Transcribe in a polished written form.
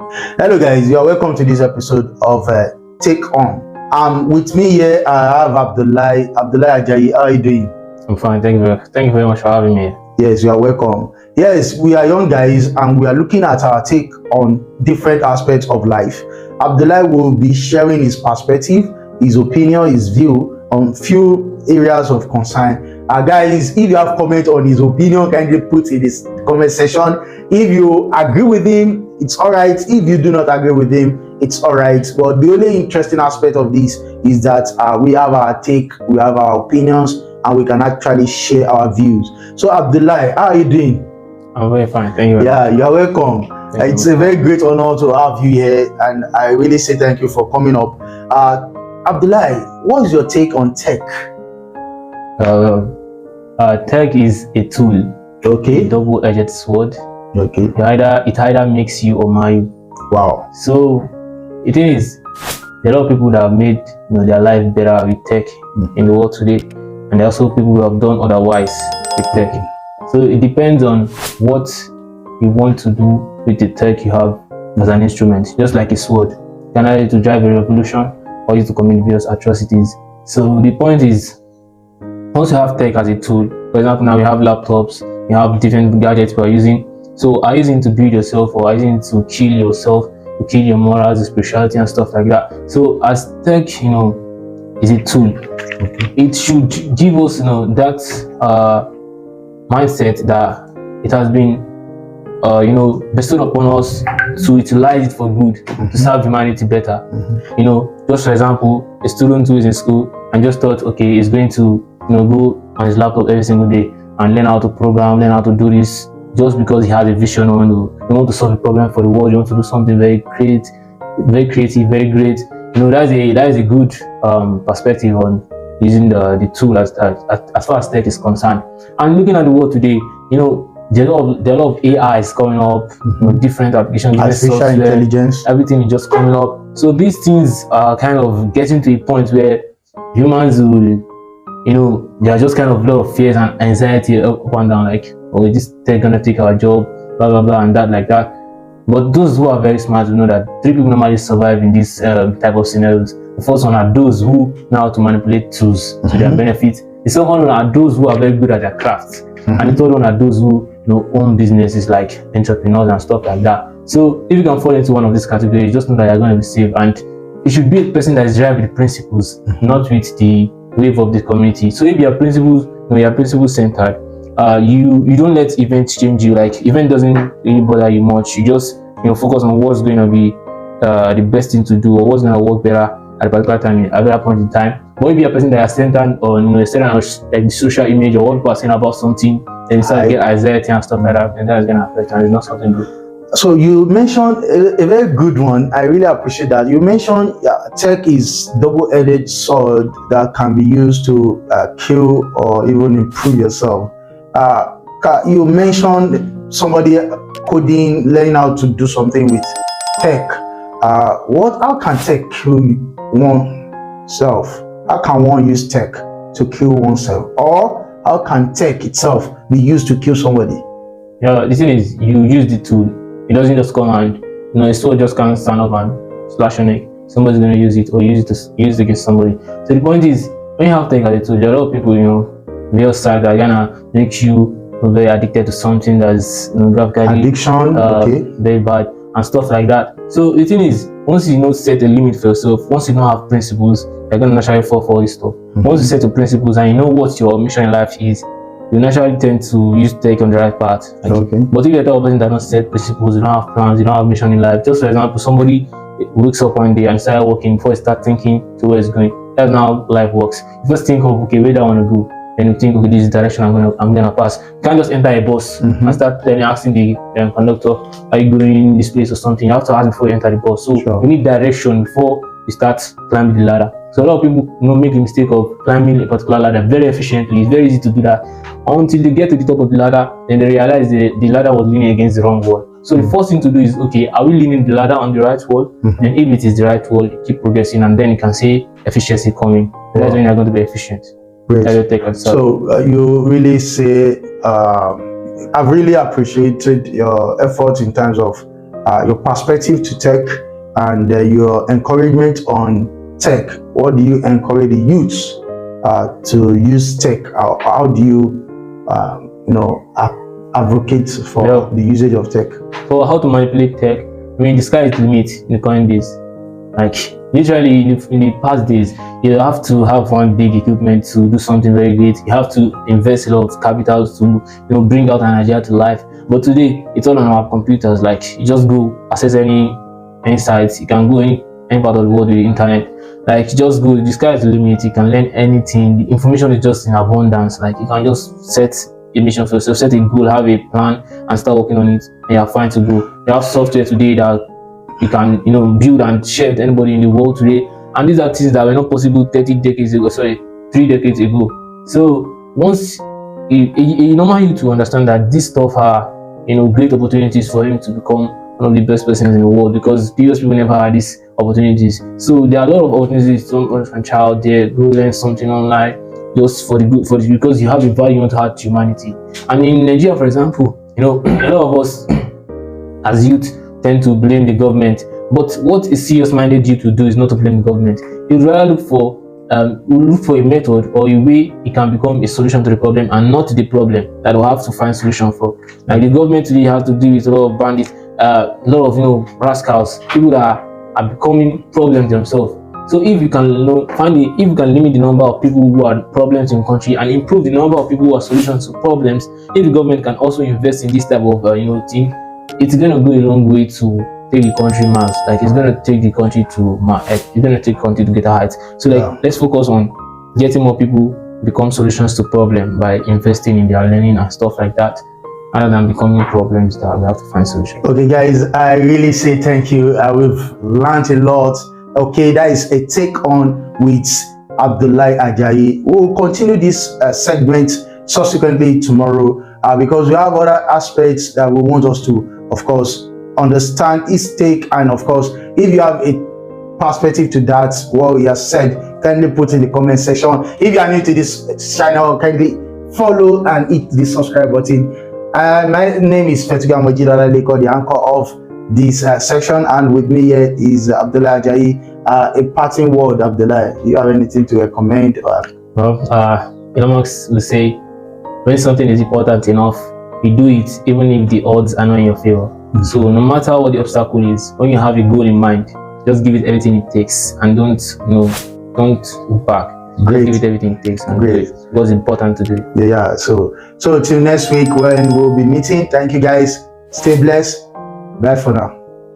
Hello guys, you are welcome to this episode of Take On. With me here I have Abdullah Ajayi. How are you doing? I'm fine, thank you very much for having me. Yes, you are welcome. Yes, we are young guys and we are looking at our take on different aspects of life. Abdullah will be sharing his perspective, his opinion, his view on few areas of concern. Guys, if you have comment on his opinion, kindly put in this comment section. If you agree with him, it's all right. If you do not agree with him, it's all right. But the only interesting aspect of this is that we have our take, we have our opinions, and we can actually share our views. So Abdullah, how are you doing? I'm very fine, thank you. Yeah, you're welcome. It's a very great honor to have you here, and I really say thank you for coming up. Abdullah, what is your take on tech? Tech is a tool, Okay. a double-edged sword. Okay. It either makes you or mar you. Wow. So the thing is, there are a lot of people that have made their life better with tech in the world today, and there are also people who have done otherwise with tech. So it depends on what you want to do with the tech you have as an instrument. Just like a sword, you can either use it to drive a revolution or use it to commit various atrocities. So the point is, once you have tech as a tool, for example, now we have laptops, you have different gadgets we are using. So are you using it to build yourself, or are you using it to kill yourself, to kill your morals, your spirituality and stuff like that? So as tech, is a tool. Okay. It should give us, that mindset that it has been, bestowed upon us to utilize it for good, to serve humanity better. Just for example, a student who is in school and just thought, okay, he's going to go on his laptop every single day and learn how to program, learn how to do this, just because he has a vision or he want to solve a problem for the world, you want to do something very creative, very great. That is a good perspective on using the tool as far as tech is concerned. And looking at the world today, there are a lot of AIs coming up, different applications, artificial intelligence, everything is just coming up. So these things are kind of getting to a point where humans will, there are just kind of a lot of fears and anxiety up and down, like, oh, is this tech gonna take our job, blah blah blah, and that like that. But those who are very smart will know that three people normally survive in this type of scenarios. The first one are those who know how to manipulate tools to their benefit. The second one are those who are very good at their craft, and the third one are those who own businesses, like entrepreneurs and stuff like that. So if you can fall into one of these categories, just know that you're going to be safe, and it should be a person that is driving with principles, not with the wave of the community. So if you're principle centered, you don't let events change you. Like, event doesn't really bother you much. You just focus on what's going to be the best thing to do, or what's going to work better at a particular time, at that point in time. But if you're a person that is centered on like the social image, or what people are saying about something, then you start to get anxiety and stuff like that, and that is going to affect, and it's not something good. So you mentioned a very good one. I really appreciate that. You mentioned tech is double-edged sword that can be used to kill or even improve yourself. You mentioned somebody coding, learning how to do something with tech. How can tech kill oneself? How can one use tech to kill oneself? Or how can tech itself be used to kill somebody? Yeah, the thing is, you use the tool. It doesn't just come and a sword just can't stand up and slash your neck. Somebody's going to use it, or use it against somebody. So the point is, when you have tech as a tool, there are a lot of people, real side that are gonna make you very addicted to something that's graphically addiction, very bad and stuff like that. So the thing is, once you set a limit for yourself, once you don't have principles, you're gonna naturally fall for this stuff. Once you set your principles and you know what your mission in life is, you naturally tend to use tech on the right path. But if you're the person that don't set principles, you don't have plans, you don't have mission in life. Just for example, somebody wakes up one day and starts working before he starts thinking to where it's going. That's not how life works. You first think of, okay, where do I want to go? Then you think, okay, this is the direction I'm gonna pass. You can't just enter a bus and start asking the conductor, are you going this place or something? You have to ask before you enter the bus. So you need direction before you start climbing the ladder. So a lot of people make the mistake of climbing a particular ladder very efficiently. It's very easy to do that until they get to the top of the ladder, then they realize the ladder was leaning against the wrong wall. So the first thing to do is, okay, are we leaning the ladder on the right wall? And if it is the right wall, you keep progressing, and then you can see efficiency coming. That's when you're going to be efficient. Great. So you really say, I've really appreciated your efforts in terms of your perspective to tech and your encouragement on tech. What do you encourage the youths to use tech? How do you, advocate for the usage of tech? For how to manipulate tech, I mean, the sky is the limit in the current days. Like literally in the past days, you have to have one big equipment to do something very great. You have to invest a lot of capital to bring out an idea to life. But today, it's all on our computers. Like you just go access any sites. You can go any part of the world with the internet. Like you just go. The sky is the limit. You can learn anything. The information is just in abundance. Like you can just set a mission for yourself, set a goal, have a plan, and start working on it. And you're fine to go. You have software today that you can build and share with anybody in the world today, and these are things that were not possible 3 decades ago. So once a normal you to understand that this stuff are great opportunities for him to become one of the best persons in the world, because previous people never had these opportunities. So there are a lot of opportunities. Someone from child there, go learn something online just for the good, because you have a value you want to add to humanity. And in Nigeria, for example, a lot of us as youth tend to blame the government, but what a serious-minded youth to do is not to blame the government. You'd rather look for a method or a way it can become a solution to the problem, and not the problem that we'll have to find solution for. Like the government today has to deal with a lot of bandits, a lot of rascals, people that are becoming problems themselves. So if you can if you can limit the number of people who are problems in the country and improve the number of people who are solutions to problems, if the government can also invest in this type of thing, it's going to go a long way to take the country mass. Like it's going to take the country to it's going to take the country to greater heights. So let's focus on getting more people become solutions to problem by investing in their learning and stuff like that, rather than becoming problems that we have to find solutions. Okay guys, I really say thank you. We've learned a lot. Okay, that is a take on with Abdullah Ajayi. We'll continue this segment subsequently tomorrow, because we have other aspects that we want us to, of course, understand his take. And of course, if you have a perspective to that, what he has said, kindly put in the comment section. If you are new to this channel, kindly follow and hit the subscribe button. My name is Fetuga Mojidala, the anchor of this section, and with me here is Abdullah Ajayi. A parting word, Abdullah. Do you have anything to recommend? Well, Elon Musk will say, when something is important enough, you do it even if the odds are not in your favor. So no matter what the obstacle is, when you have a goal in mind, just give it everything it takes, and don't look back. Great. Just give it everything it takes, and Great. What's important to do. Yeah. So till next week when we'll be meeting. Thank you guys. Stay blessed. Bye for now.